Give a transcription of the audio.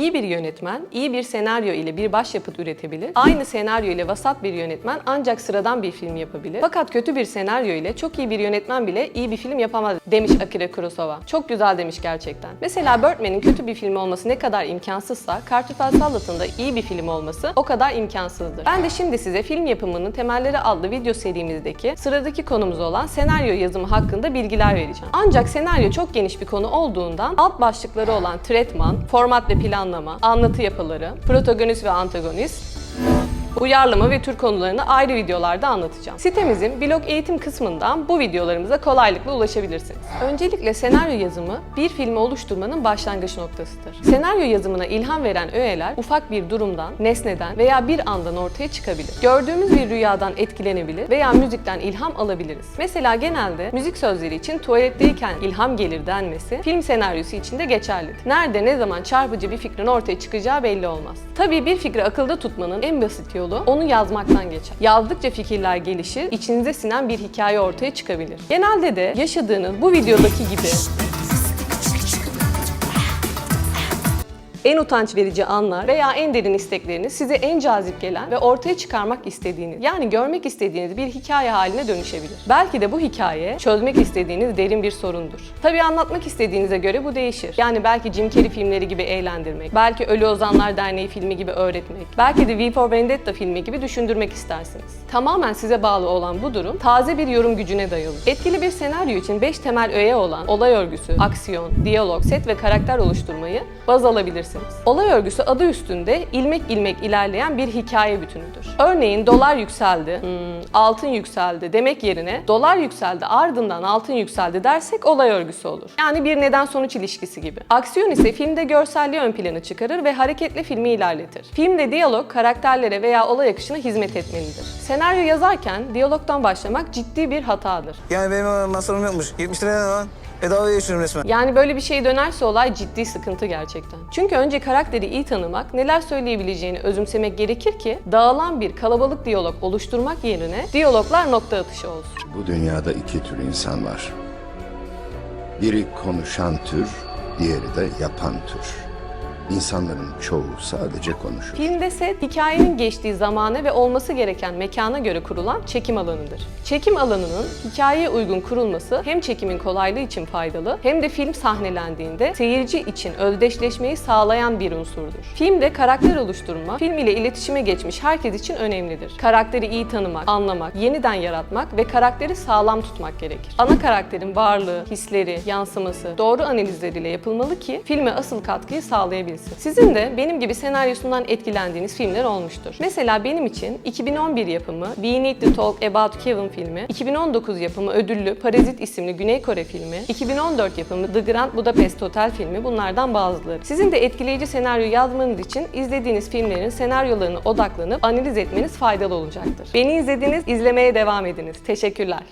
İyi bir yönetmen, iyi bir senaryo ile bir başyapıt üretebilir. Aynı senaryo ile vasat bir yönetmen ancak sıradan bir film yapabilir. Fakat kötü bir senaryo ile çok iyi bir yönetmen bile iyi bir film yapamaz demiş Akira Kurosawa. Çok güzel demiş gerçekten. Mesela Birdman'in kötü bir film olması ne kadar imkansızsa, Kartoffel Salat'ın da iyi bir film olması o kadar imkansızdır. Ben de şimdi size film yapımının temelleri adlı video serimizdeki sıradaki konumuz olan senaryo yazımı hakkında bilgiler vereceğim. Ancak senaryo çok geniş bir konu olduğundan alt başlıkları olan tretman, format ve planlama, anlatı yapıları, protagonist ve antagonist, uyarlama ve tür konularını ayrı videolarda anlatacağım. Sitemizin blog eğitim kısmından bu videolarımıza kolaylıkla ulaşabilirsiniz. Öncelikle senaryo yazımı bir filmi oluşturmanın başlangıç noktasıdır. Senaryo yazımına ilham veren öğeler ufak bir durumdan, nesneden veya bir andan ortaya çıkabilir. Gördüğümüz bir rüyadan etkilenebilir veya müzikten ilham alabiliriz. Mesela genelde müzik sözleri için tuvaletteyken ilham gelir denmesi film senaryosu için de geçerlidir. Nerede ne zaman çarpıcı bir fikrin ortaya çıkacağı belli olmaz. Tabii bir fikri akılda tutmanın en basit yolu onu yazmaktan geçer. Yazdıkça fikirler gelişir, içinize sinen bir hikaye ortaya çıkabilir. Genelde de yaşadığınız bu videodaki gibi en utanç verici anlar veya en derin istekleriniz size en cazip gelen ve ortaya çıkarmak istediğiniz, yani görmek istediğiniz bir hikaye haline dönüşebilir. Belki de bu hikaye çözmek istediğiniz derin bir sorundur. Tabii anlatmak istediğinize göre bu değişir. Yani belki Jim Carrey filmleri gibi eğlendirmek, belki Ölü Ozanlar Derneği filmi gibi öğretmek, belki de V for Vendetta filmi gibi düşündürmek istersiniz. Tamamen size bağlı olan bu durum taze bir yorum gücüne dayalı. Etkili bir senaryo için 5 temel öğe olan olay örgüsü, aksiyon, diyalog, set ve karakter oluşturmayı baz alabilirsiniz. Olay örgüsü adı üstünde ilmek ilmek ilerleyen bir hikaye bütünüdür. Örneğin dolar yükseldi, altın yükseldi demek yerine dolar yükseldi ardından altın yükseldi dersek olay örgüsü olur. Yani bir neden-sonuç ilişkisi gibi. Aksiyon ise filmde görselliği ön plana çıkarır ve hareketle filmi ilerletir. Filmde diyalog karakterlere veya olay akışına hizmet etmelidir. Senaryo yazarken diyalogtan başlamak ciddi bir hatadır. Yani benim masrafım yokmuş. 70 lira ne lan? Bedava yaşıyorum resmen. Yani böyle bir şey dönerse olay ciddi sıkıntı gerçekten. Çünkü önce karakteri iyi tanımak, neler söyleyebileceğini özümsemek gerekir ki dağılan bir kalabalık diyalog oluşturmak yerine diyaloglar nokta atışı olsun. Bu dünyada iki tür insan var. Biri konuşan tür, diğeri de yapan tür. İnsanların çoğu sadece konuşur. Filmde set, hikayenin geçtiği zamana ve olması gereken mekana göre kurulan çekim alanıdır. Çekim alanının hikayeye uygun kurulması hem çekimin kolaylığı için faydalı hem de film sahnelendiğinde seyirci için özdeşleşmeyi sağlayan bir unsurdur. Filmde karakter oluşturma, film ile iletişime geçmiş herkes için önemlidir. Karakteri iyi tanımak, anlamak, yeniden yaratmak ve karakteri sağlam tutmak gerekir. Ana karakterin varlığı, hisleri, yansıması doğru analizleriyle yapılmalı ki filme asıl katkıyı sağlayabilsin. Sizin de benim gibi senaryosundan etkilendiğiniz filmler olmuştur. Mesela benim için 2011 yapımı We Need to Talk About Kevin filmi, 2019 yapımı ödüllü Parazit isimli Güney Kore filmi, 2014 yapımı The Grand Budapest Hotel filmi bunlardan bazıları. Sizin de etkileyici senaryo yazmanız için izlediğiniz filmlerin senaryolarına odaklanıp analiz etmeniz faydalı olacaktır. Beni izlediniz, izlemeye devam ediniz. Teşekkürler.